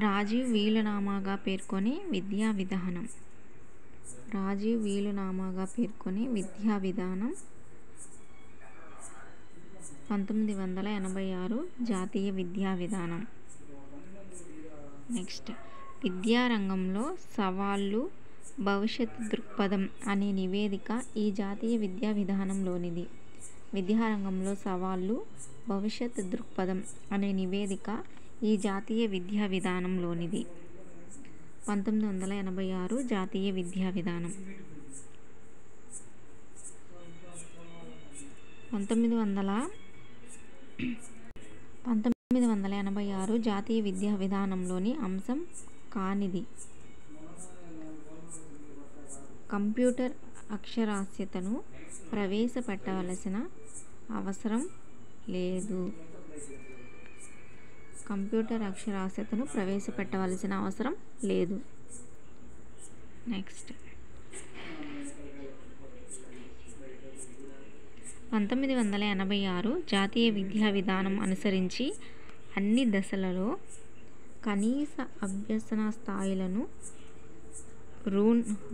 రాజీవ్ వీలునామాగా పేర్కొనే విద్యా విధానం. రాజీవ్ వీలునామాగా పేర్కొనే విద్యా విధానం 1986 జాతీయ విద్యా విధానం. నెక్స్ట్, విద్యారంగంలో సవాళ్ళు, భవిష్యత్ దృక్పథం అనే నివేదిక ఈ జాతీయ విద్యా విధానంలోనిది. విద్యారంగంలో సవాళ్ళు, భవిష్యత్ దృక్పథం అనే నివేదిక ఈ జాతీయ విద్యా విధానంలోనిది. 1986 జాతీయ విద్యా విధానం. 1986 జాతీయ విద్యా విధానంలోని అంశం కానిది. కంప్యూటర్ అక్షరాస్యతను ప్రవేశపెట్టవలసిన అవసరం లేదు. కంప్యూటర్ అక్షరాస్యతను ప్రవేశపెట్టవలసిన అవసరం లేదు. నెక్స్ట్, 1986 జాతీయ విద్యా విధానం అనుసరించి అన్ని దశలలో కనీస అభ్యసన స్థాయిలను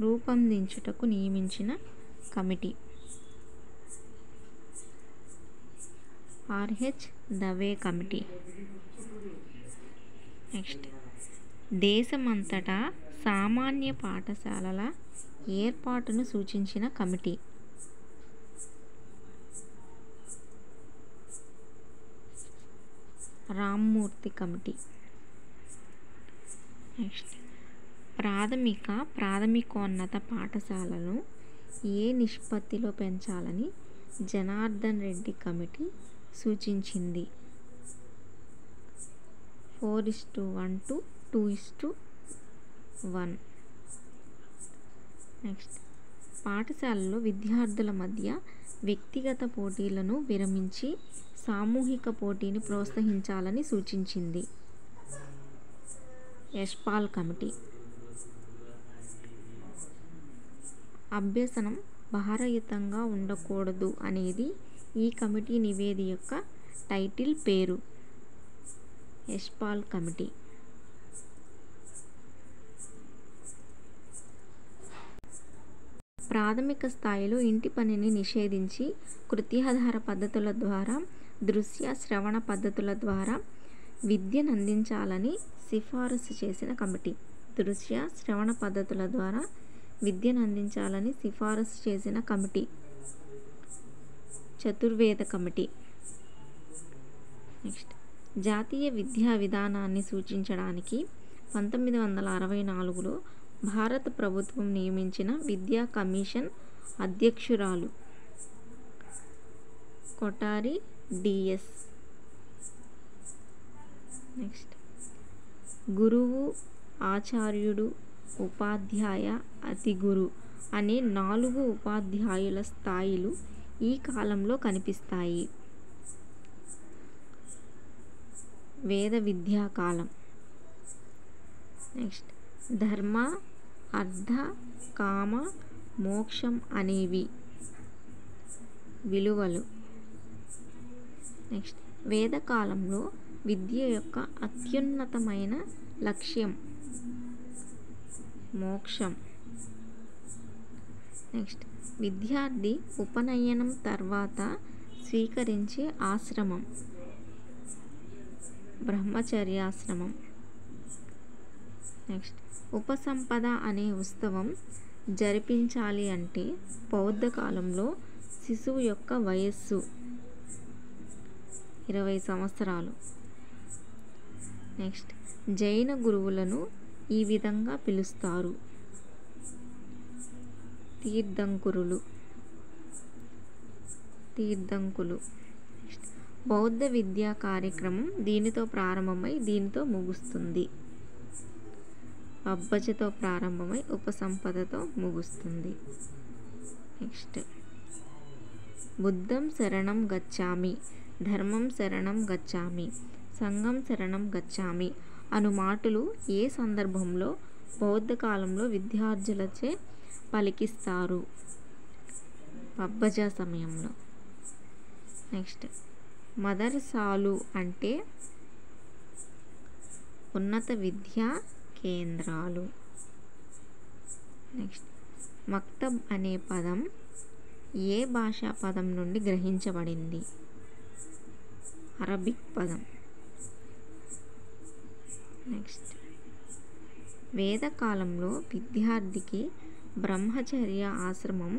రూపొందించుటకు నియమించిన committee RH Dave committee. Next, దేశమంతటా సామాన్య పాఠశాలల ఏర్పాటును సూచించిన కమిటీ రామ్మూర్తి కమిటీ. నెక్స్ట్, ప్రాథమికోన్నత పాఠశాలను ఏ నిష్పత్తిలో పెంచాలని జనార్దన్ రెడ్డి కమిటీ సూచించింది. 4:1 to 2:1. నెక్స్ట్, పాఠశాలలో విద్యార్థుల మధ్య వ్యక్తిగత పోటీలను విరమించి సామూహిక పోటీని ప్రోత్సహించాలని సూచించింది. యశ్పాల్ కమిటీ. అభ్యసనం భారయుతంగా ఉండకూడదు అనేది ఈ కమిటీ నివేదిక యొక్క టైటిల్ పేరు. యశ్పాల్ కమిటీ. ప్రాథమిక స్థాయిలో ఇంటి పనిని నిషేధించి కృత్యాధార పద్ధతుల ద్వారా, దృశ్య శ్రవణ పద్ధతుల ద్వారా విద్యనందించాలని సిఫారసు చేసిన కమిటీ. దృశ్య శ్రవణ పద్ధతుల ద్వారా విద్యనందించాలని సిఫారసు చేసిన కమిటీ చతుర్వేద కమిటీ. నెక్స్ట్, జాతీయ విద్యా విధానాన్ని సూచించడానికి 1964లో భారత ప్రభుత్వం నియమించిన విద్యా కమిషన్ అధ్యక్షురాలు కొఠారి డిఎస్. నెక్స్ట్, గురువు, ఆచార్యుడు, ఉపాధ్యాయ, అతిగురు అనే 4 ఉపాధ్యాయుల స్థాయిలు ఈ కాలంలో కనిపిస్తాయి. వేద విద్యా కాలం. నెక్స్ట్, ధర్మ, అర్థ, కామ, మోక్షం అనేవి విలువలు. నెక్స్ట్, వేదకాలంలో విద్య యొక్క అత్యున్నతమైన లక్ష్యం మోక్షం. నెక్స్ట్, విద్యార్థి ఉపనయనం తర్వాత స్వీకరించే ఆశ్రమం బ్రహ్మచర్యాశ్రమం. నెక్స్ట్, ఉపసంపద అనే ఉత్సవం జరిపించాలి అంటే బౌద్ధ కాలంలో శిశువు యొక్క వయస్సు 20 సంవత్సరాలు. నెక్స్ట్, జైన గురువులను ఈ విధంగా పిలుస్తారు: తీర్థంకులు. బౌద్ధ విద్యా కార్యక్రమం దీనితో ప్రారంభమై దీనితో ముగుస్తుంది. అబ్బజతో ప్రారంభమై ఉపసంపదతో ముగుస్తుంది. నెక్స్ట్, బుద్ధం శరణం గచ్ఛామి, ధర్మం శరణం గచ్ఛామి, సంఘం శరణం గచ్ఛామి అను మాటలు ఏ సందర్భంలో బౌద్ధ కాలంలో విద్యార్థులచే పలికిస్తారు? అబ్బజ సమయంలో. నెక్స్ట్, మదర్సాలు అంటే ఉన్నత విద్యా కేంద్రాలు. నెక్స్ట్, మక్తబ్ అనే పదం ఏ భాషా పదం నుండి గ్రహించబడింది? అరబిక్ పదం. నెక్స్ట్, వేదకాలంలో విద్యార్థికి బ్రహ్మచర్య ఆశ్రమం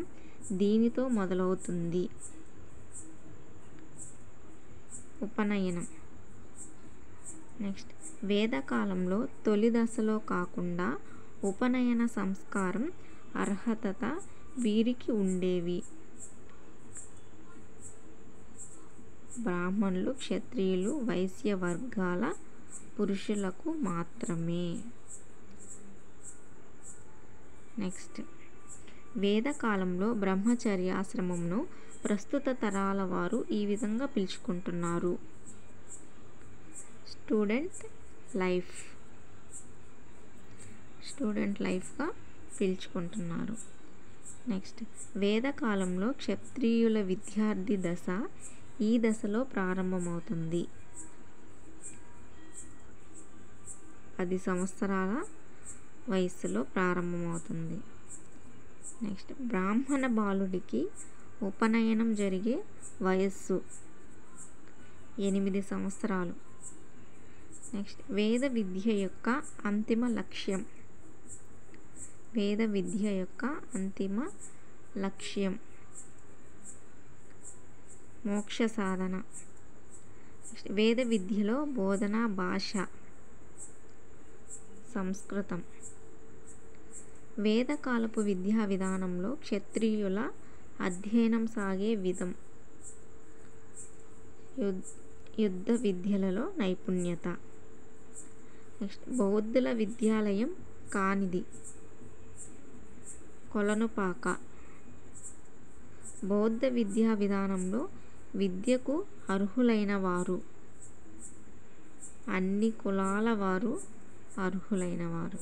దీనితో మొదలవుతుంది? ఉపనయనం. నెక్స్ట్, వేదకాలంలో తొలి దశలో కాకుండా ఉపనయన సంస్కారం అర్హత వీరికి ఉండేవి? బ్రాహ్మణులు, క్షత్రియులు, వైశ్య వర్గాల పురుషులకు మాత్రమే. నెక్స్ట్, వేదకాలంలో బ్రహ్మచర్యాశ్రమంను ప్రస్తుత తరాల వారు ఈ విధంగా పిలుచుకుంటున్నారు: స్టూడెంట్ లైఫ్. స్టూడెంట్ లైఫ్గా పిలుచుకుంటున్నారు. నెక్స్ట్, వేదకాలంలో క్షత్రియుల విద్యార్థి దశ ఈ దశలో ప్రారంభమవుతుంది. 10 సంవత్సరాల వయస్సులో ప్రారంభమవుతుంది. నెక్స్ట్, బ్రాహ్మణ బాలుడికి ఉపనయనం జరిగే వయస్సు 8 సంవత్సరాలు. నెక్స్ట్, వేద విద్య యొక్క అంతిమ లక్ష్యం. వేద విద్య యొక్క అంతిమ లక్ష్యం మోక్ష సాధన. నెక్స్ట్, వేద విద్యలో బోధనా భాష సంస్కృతం. వేదకాలపు విద్యా విధానంలో క్షత్రియుల అధ్యయనం సాగే విధం. యుద్ధ విద్యలలో నైపుణ్యత. నెక్స్ట్, బౌద్ధుల విద్యాలయం కానిది. కొలనుపాక. బౌద్ధ విద్యా విధానంలో విద్యకు అర్హులైన వారు. అన్ని కులాల వారు అర్హులైన వారు.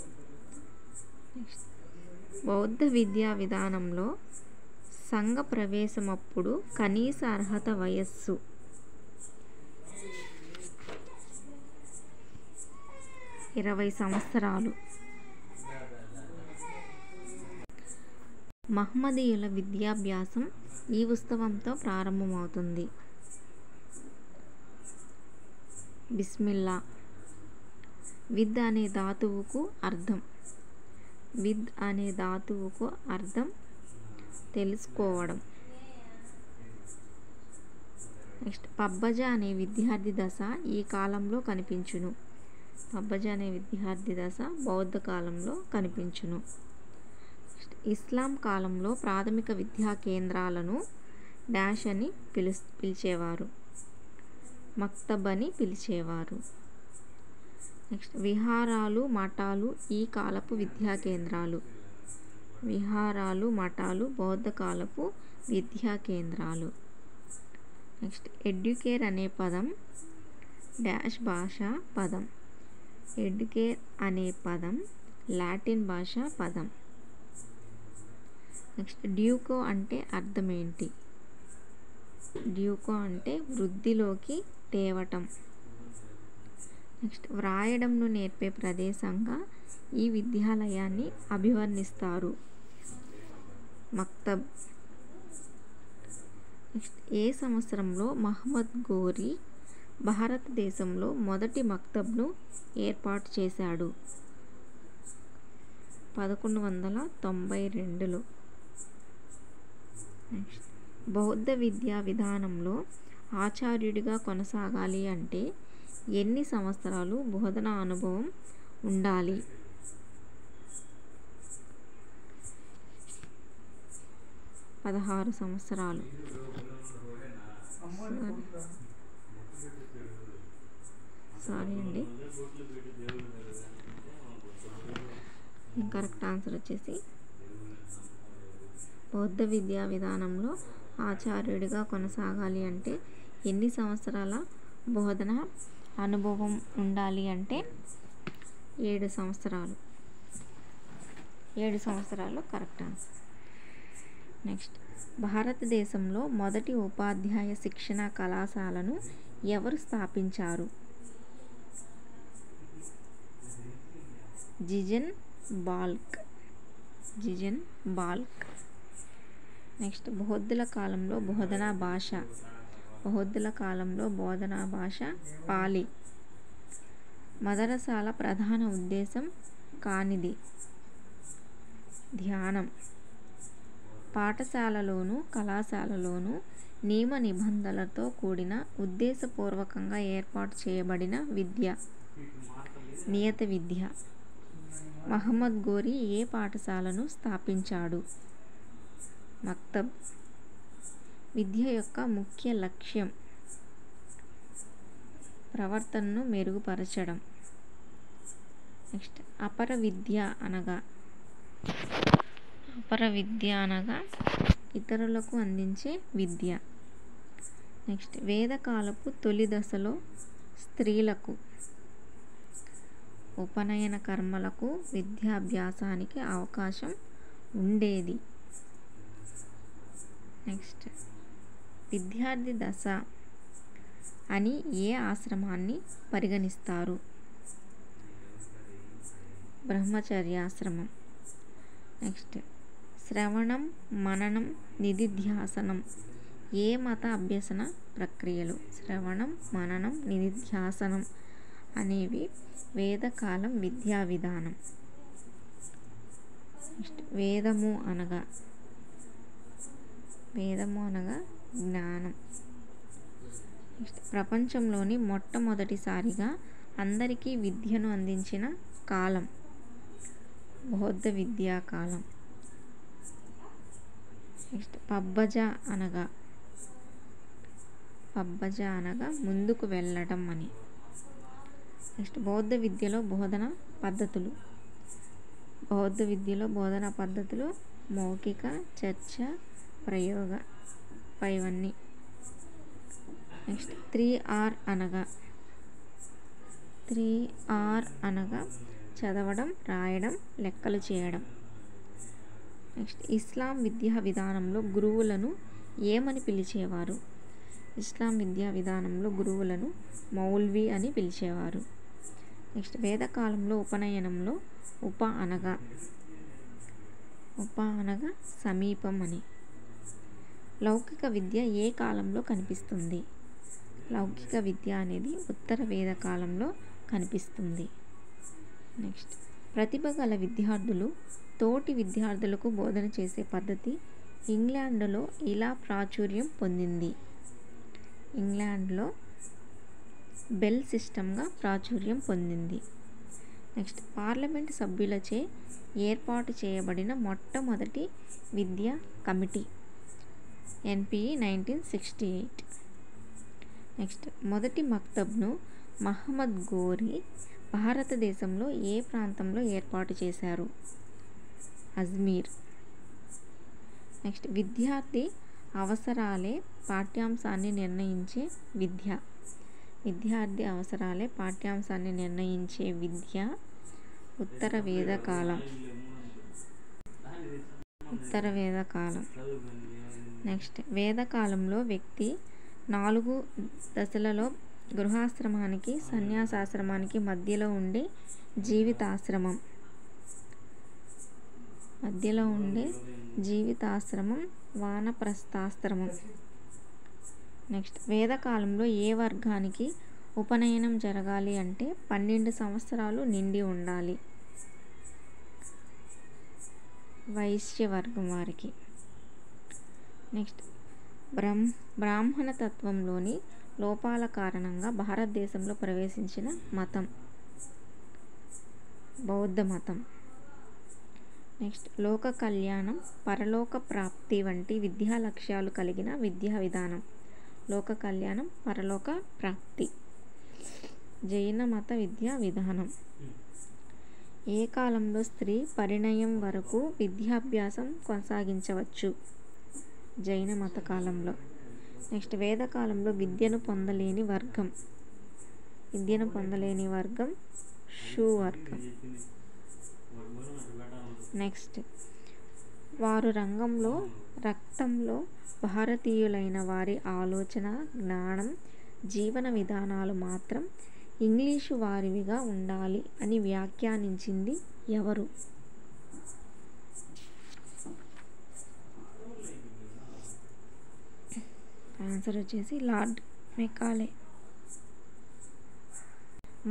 నెక్స్ట్, బౌద్ధ విద్యా విధానంలో సంఘ ప్రవేశమప్పుడు కనీస అర్హత వయస్సు 20 సంవత్సరాలు. మహ్మదీయుల విద్యాభ్యాసం ఈ ఉత్సవంతో ప్రారంభమవుతుంది. బిస్మిల్లా. విద్ అనే ధాతువుకు అర్థం. విద్ అనే ధాతువుకు అర్థం తెలుసుకోవడం. నెక్స్ట్, పబ్బజ అనే విద్యార్థి దశ ఈ కాలంలో కనిపించును. పబ్బజ అనే విద్యార్థి దశ బౌద్ధ కాలంలో కనిపించును. ఇస్లాం కాలంలో ప్రాథమిక విద్యా కేంద్రాలను డాష్ అని పిలిచేవారు. మక్తబ్ అని పిలిచేవారు. నెక్స్ట్, విహారాలు, మఠాలు ఈ కాలపు విద్యా కేంద్రాలు. విహారాలు, మఠాలు బౌద్ధ కాలపు విద్యా కేంద్రాలు. నెక్స్ట్, ఎడ్యుకేర్ అనే పదం డాష్ భాషా పదం. ఎడ్యుకేర్ అనే పదం లాటిన్ భాషా పదం. నెక్స్ట్, డ్యూకో అంటే అర్థం ఏంటి? డ్యూకో అంటే వృద్ధిలోకి తేవటం. నెక్స్ట్, వ్రాయడంను నేర్పే ప్రదేశంగా ఈ విద్యాలయాన్ని అభివర్ణిస్తారు. మక్తబ్. నెక్స్ట్, ఏ సంవత్సరంలో మహమ్మద్ ఘోరీ భారతదేశంలో మొదటి మక్తబ్ను ఏర్పాటు చేశాడు? 1192లో. నెక్స్ట్, బౌద్ధ విద్యా విధానంలో ఆచార్యుడిగా కొనసాగాలి అంటే ఎన్ని సంవత్సరాలు బోధనా అనుభవం ఉండాలి? 16 సంవత్సరాలు. సారీ అండి, కరెక్ట్ ఆన్సర్ వచ్చేసి బౌద్ధ విద్యా విధానంలో ఆచార్యుడిగా కొనసాగాలి అంటే ఎన్ని సంవత్సరాల బోధన అనుభవం ఉండాలి అంటే 7 సంవత్సరాలు. 7 సంవత్సరాలు కరెక్ట్ ఆన్సర్. నెక్స్ట్, భారతదేశంలో మొదటి ఉపాధ్యాయ శిక్షణ కళాశాలను ఎవరు స్థాపించారు? జిజెన్ బాల్క్. నెక్స్ట్ బౌద్ధుల కాలంలో బోధనా భాష పాలి. మదరసాల ప్రధాన ఉద్దేశం కానిది ధ్యానం. పాఠశాలలోను కళాశాలలోను నియమ నిబంధనలతో కూడిన ఉద్దేశపూర్వకంగా ఏర్పాటు చేయబడిన విద్య నియత విద్య. మహమ్మద్ గోరి ఏ పాఠశాలను స్థాపించాడు? మక్తబ్. విద్య యొక్క ముఖ్య లక్ష్యం ప్రవర్తనను మెరుగుపరచడం. నెక్స్ట్ అపర విద్య అనగా ఇతరులకు అందించే విద్య. నెక్స్ట్ వేదకాలపు తొలి దశలో స్త్రీలకు ఉపనయన కర్మలకు విద్యాభ్యాసానికి అవకాశం ఉండేది. నెక్స్ట్ విద్యార్థి దశ అని ఏ ఆశ్రమాన్ని పరిగణిస్తారు? బ్రహ్మచర్యాశ్రమం. నెక్స్ట్ శ్రవణం, మననం, నిధిధ్యాసనం ఏ మత అభ్యసన ప్రక్రియలు? శ్రవణం, మననం, నిధిధ్యాసనం అనేవి వేదకాలం విద్యా విధానం. నెక్స్ట్ వేదము అనగా జ్ఞానం. నెక్స్ట్ ప్రపంచంలోని మొట్టమొదటిసారిగా అందరికీ విద్యను అందించిన కాలం బౌద్ధ విద్యా కాలం. నెక్స్ట్ పబ్బజ అనగా ముందుకు వెళ్ళడం అని. నెక్స్ట్ బౌద్ధ విద్యలో బోధనా పద్ధతులు మౌఖిక, చర్చ, ప్రయోగ పైవన్నీ. నెక్స్ట్ 3R అనగా చదవడం, రాయడం, లెక్కలు చేయడం. నెక్స్ట్ ఇస్లాం విద్యా విధానంలో గురువులను ఏమని పిలిచేవారు? ఇస్లాం విద్యా విధానంలో గురువులను మౌల్వి అని పిలిచేవారు. నెక్స్ట్ వేదకాలంలో ఉపనయనంలో ఉప అనగా సమీపం అని. లౌకిక విద్య ఏ కాలంలో కనిపిస్తుంది? లౌకిక విద్య అనేది ఉత్తర వేద కాలంలో కనిపిస్తుంది. నెక్స్ట్ ప్రతిభ గల విద్యార్థులు తోటి విద్యార్థులకు బోధన చేసే పద్ధతి ఇంగ్లాండ్లో ఇలా ప్రాచుర్యం పొందింది. ఇంగ్లాండ్లో బెల్ సిస్టమ్గా ప్రాచుర్యం పొందింది. నెక్స్ట్ పార్లమెంట్ సభ్యులచే ఏర్పాటు చేయబడిన మొట్టమొదటి విద్యా కమిటీ NPE 1968. నెక్స్ట్ మొదటి మక్తబ్ను మహమ్మద్ గోరి భారతదేశంలో ఏ ప్రాంతంలో ఏర్పాటు చేశారు? అజ్మీర్. నెక్స్ట్ విద్యార్థి అవసరాలే పాఠ్యాంశాన్ని నిర్ణయించే విద్య. ఉత్తర వేద కాలం. నెక్స్ట్ వేదకాలంలో వ్యక్తి 4 దశలలో గృహాశ్రమానికి, సన్యాసాశ్రమానికి మధ్యలో ఉండే జీవితాశ్రమం వానప్రస్థాశ్రమం. నెక్స్ట్ వేదకాలంలో ఏ వర్గానికి ఉపనయనం జరగాలి అంటే 12 సంవత్సరాలు నిండి ఉండాలి. వైశ్య వర్గం వారికి. నెక్స్ట్ బ్రాహ్మణ తత్వంలోని లోపాల కారణంగా భారతదేశంలో ప్రవేశించిన మతం బౌద్ధ మతం. నెక్స్ట్ లోక కళ్యాణం, పరలోక ప్రాప్తి వంటి విద్యా లక్ష్యాలు కలిగిన విద్యా విధానం. లోక కళ్యాణం, పరలోక ప్రాప్తి. జైన మత విద్యా విధానం. ఏ కాలంలో స్త్రీ పరిణయం వరకు విద్యాభ్యాసం కొనసాగించవచ్చు? జైన మత కాలంలో. నెక్స్ట్ వేదకాలంలో విద్యను పొందలేని వర్గం షూ వర్గం. నెక్స్ట్ వారు రక్తంలో భారతీయులైన వారి ఆలోచన, జ్ఞానం, జీవన విధానాలు మాత్రం ఇంగ్లీషు వారివిగా ఉండాలి అని వ్యాఖ్యానించింది ఎవరు? ఆన్సర్ వచ్చేసి లార్డ్ మెకాలే.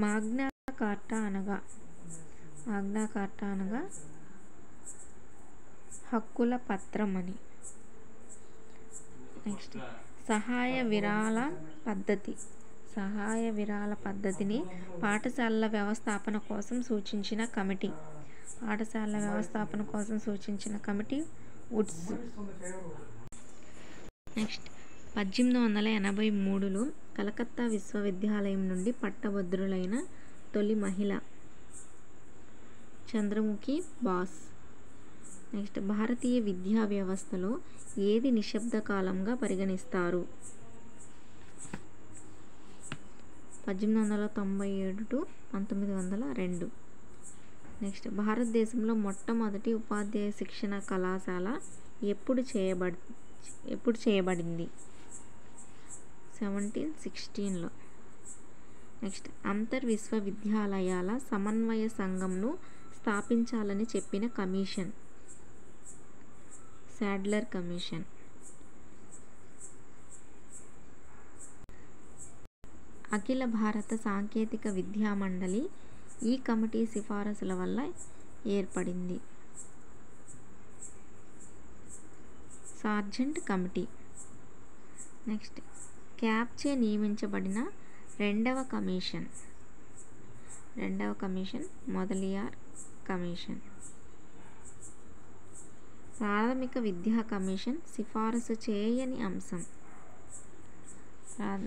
మాగ్నా కార్టా అనగా హక్కుల పత్రం అని. నెక్స్ట్ సహాయ విరాళ పద్ధతిని పాఠశాలల వ్యవస్థాపన కోసం సూచించిన కమిటీ వుడ్స్. నెక్స్ట్ 1883లో కలకత్తా విశ్వవిద్యాలయం నుండి పట్టభద్రులైన తొలి మహిళ చంద్రముఖి బాస్. నెక్స్ట్ భారతీయ విద్యా వ్యవస్థలో ఏది నిశ్శబ్ద కాలంగా పరిగణిస్తారు? 1897 to 1902. నెక్స్ట్ భారతదేశంలో మొట్టమొదటి ఉపాధ్యాయ శిక్షణ కళాశాల ఎప్పుడు చేయబడింది? 1716లో. నెక్స్ట్ అంతర్ విశ్వవిద్యాలయాల సమన్వయ సంఘంను స్థాపించాలని చెప్పిన కమిషన్? Sadler commission. అఖిల భారత సాంకేతిక విద్యా మండలి ఈ కమిటీ సిఫారసుల వల్ల ఏర్పడింది. Sergeant committee. నెక్స్ట్ క్యాప్చే నియమించబడిన రెండవ కమిషన్ మొదలియార్ కమిషన్. ప్రాథమిక విద్యా కమిషన్ సిఫారసు చేయని అంశం.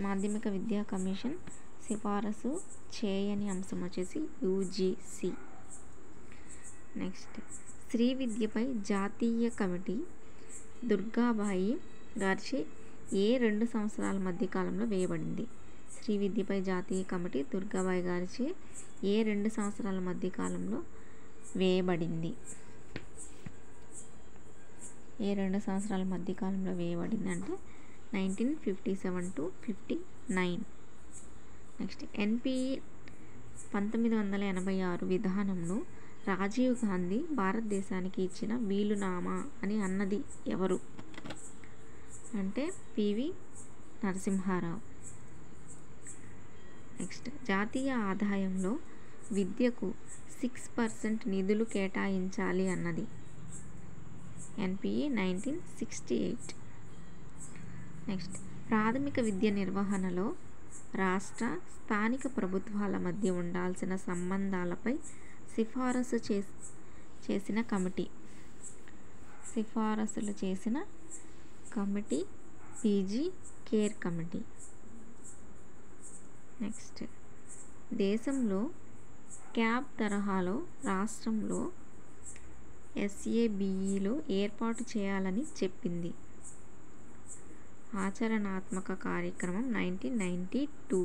మాధ్యమిక విద్యా కమిషన్ సిఫారసు చేయని అంశం వచ్చేసి యూజీసీ. నెక్స్ట్ స్త్రీ విద్యపై జాతీయ కమిటీ దుర్గాబాయి గారిచే ఏ 2 సంవత్సరాల మధ్య కాలంలో వేయబడింది? స్త్రీ విద్యపై జాతీయ కమిటీ దుర్గాబాయి గారిచే ఏ 2 సంవత్సరాల మధ్య కాలంలో వేయబడింది? ఏ 2 సంవత్సరాల మధ్య కాలంలో వేయబడింది అంటే 1957 to 59. నెక్స్ట్ ఎన్పిఈ 1986 విధానంను రాజీవ్ గాంధీ భారతదేశానికి ఇచ్చిన వీలునామా అని అన్నది ఎవరు? అంటే పివి నరసింహారావు. నెక్స్ట్ జాతీయ ఆదాయంలో విద్యకు 6% నిధులు కేటాయించాలి అన్నది ఎన్పిఈ 1968. నెక్స్ట్ ప్రాథమిక విద్య నిర్వహణలో రాష్ట్ర స్థానిక ప్రభుత్వాల మధ్య ఉండాల్సిన సంబంధాలపై సిఫారసులు చేసిన committee PG care committee. Next దేశంలో క్యాబ్ తరహాలో రాష్ట్రంలో ఎస్ఏబిఈలో ఏర్పాటు చేయాలని చెప్పింది. ఆచరణాత్మక కార్యక్రమం 1992.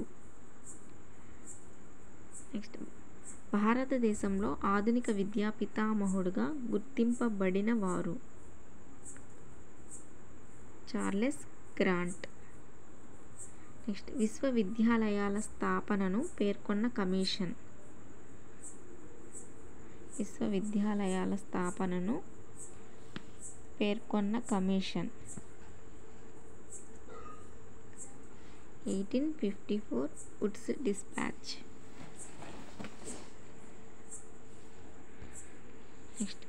నెక్స్ట్ భారతదేశంలో ఆధునిక విద్యా పితామహుడుగా గుర్తింపబడిన వారు? Charles grant. నెక్స్ట్ విశ్వవిద్యాలయాల స్థాపనను పేర్కొన్న కమిషన్? 1854 Woods dispatch. నెక్స్ట్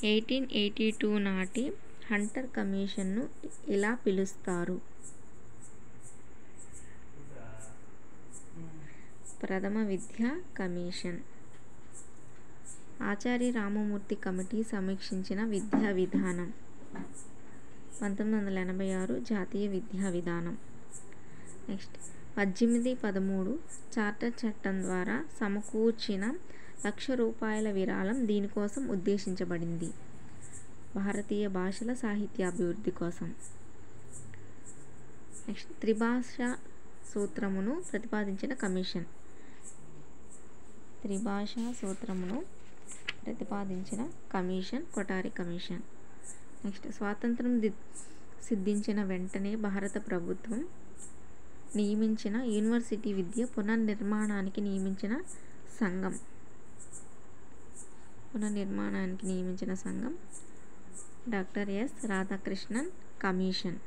1882 నాటి హంటర్ కమిషన్ను ఇలా పిలుస్తారు? ప్రథమ విద్యా కమిషన్. ఆచార్య రామమూర్తి కమిటీ సమీక్షించిన విద్యా విధానం? 1986 జాతీయ విద్యా విధానం. నెక్స్ట్ 1813 చార్టర్ చట్టం ద్వారా సమకూర్చిన ₹1,00,000 విరాళం దీనికోసం ఉద్దేశించబడింది? భారతీయ భాషల సాహిత్యాభివృద్ధి కోసం. నెక్స్ట్ త్రిభాషా సూత్రమును ప్రతిపాదించిన కమిషన్? కొఠారి కమిషన్. నెక్స్ట్ స్వాతంత్రం సిద్ధించిన వెంటనే భారత ప్రభుత్వం నియమించిన యూనివర్సిటీ విద్య పునర్నిర్మాణానికి నియమించిన సంఘం doctor yes Radhakrishnan commission.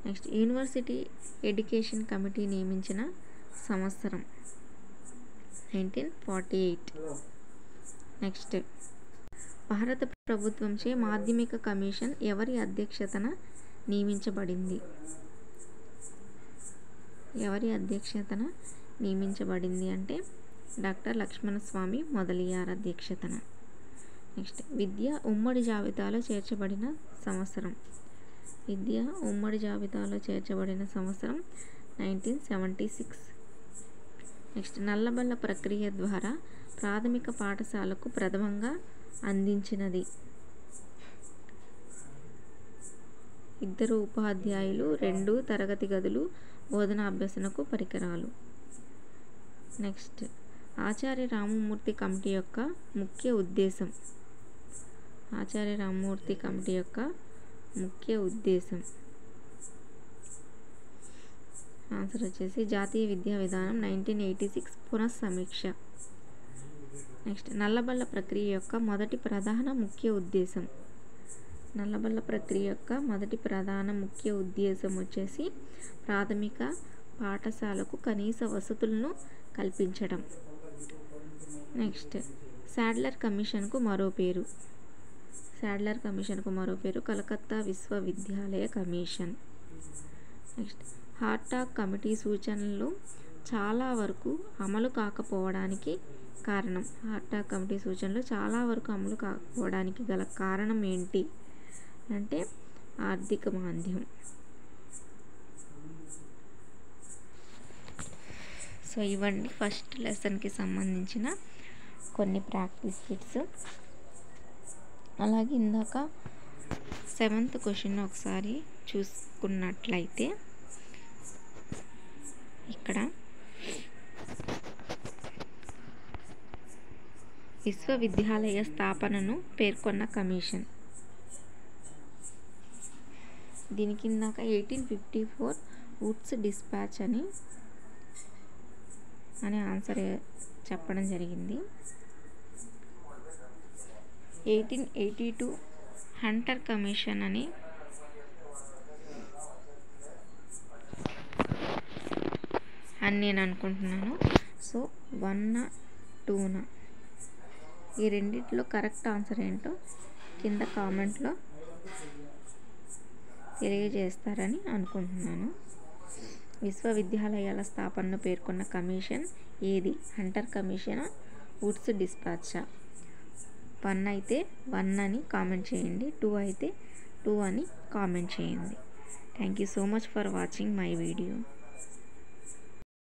Next university education committee నియమించిన సంవత్సరం 1948. నెక్స్ట్ భారత ప్రభుత్వంచే మాధ్యమిక కమిషన్ ఎవరి అధ్యక్షతన నియమించబడింది అంటే డాక్టర్ లక్ష్మణస్వామి మొదలియార్ అధ్యక్షతన. నెక్స్ట్ విద్య ఉమ్మడి జాబితాలో చేర్చబడిన సంవత్సరం 1976. నెక్స్ట్ నల్లబల్ల ప్రక్రియ ద్వారా ప్రాథమిక పాఠశాలకు ప్రథమంగా అందించినది 2 ఉపాధ్యాయులు, 2 తరగతి గదులు, బోధనా అభ్యసనకు పరికరాలు. నెక్స్ట్ ఆచార్య రామమూర్తి కమిటీ యొక్క ముఖ్య ఉద్దేశం. ఆన్సర్ వచ్చేసి జాతీయ విద్యా విధానం 1986 పునఃసమీక్ష. నెక్స్ట్ నల్లబల్ల ప్రక్రియ యొక్క మొదటి ప్రధాన ముఖ్య ఉద్దేశం వచ్చేసి ప్రాథమిక పాఠశాలకు కనీస వసతులను కల్పించడం. నెక్స్ట్ సాడ్లర్ కమిషన్కు మరో పేరు కలకత్తా విశ్వవిద్యాలయ కమిషన్. నెక్స్ట్ హార్టాగ్ కమిటీ సూచనలు చాలా వరకు అమలు కాకపోవడానికి గల కారణం ఏంటి అంటే ఆర్థిక మాంద్యం. సో ఇవ్వండి ఫస్ట్ లెసన్కి సంబంధించిన కొన్ని ప్రాక్టీస్ బిట్స్. అలాగే ఇందాక 7th క్వశ్చన్ ఒకసారి చూసుకున్నట్లయితే ఇక్కడ విశ్వవిద్యాలయ స్థాపనను పేర్కొన్న కమిషన్. దీని కిందాక 1854 వుడ్స్ డిస్పాచ్ అనే ఆన్సర్ చెప్పడం జరిగింది. 1882 హంటర్ కమిషన్ అని నేను అనుకుంటున్నాను. సో 1, 2 ఈ రెండిట్లో కరెక్ట్ ఆన్సర్ ఏంటో కింద కామెంట్లో తెలియజేస్తారని అనుకుంటున్నాను. విశ్వవిద్యాలయాల స్థాపనను పేర్కొన్న కమిషన్ ఏది? Hunter కమిషనా, Woods డిస్పాచా? 1 అయితే 1 అని కామెంట్ చేయండి, 2 అయితే 2 అని కామెంట్ చేయండి. Thank you so much for watching my video.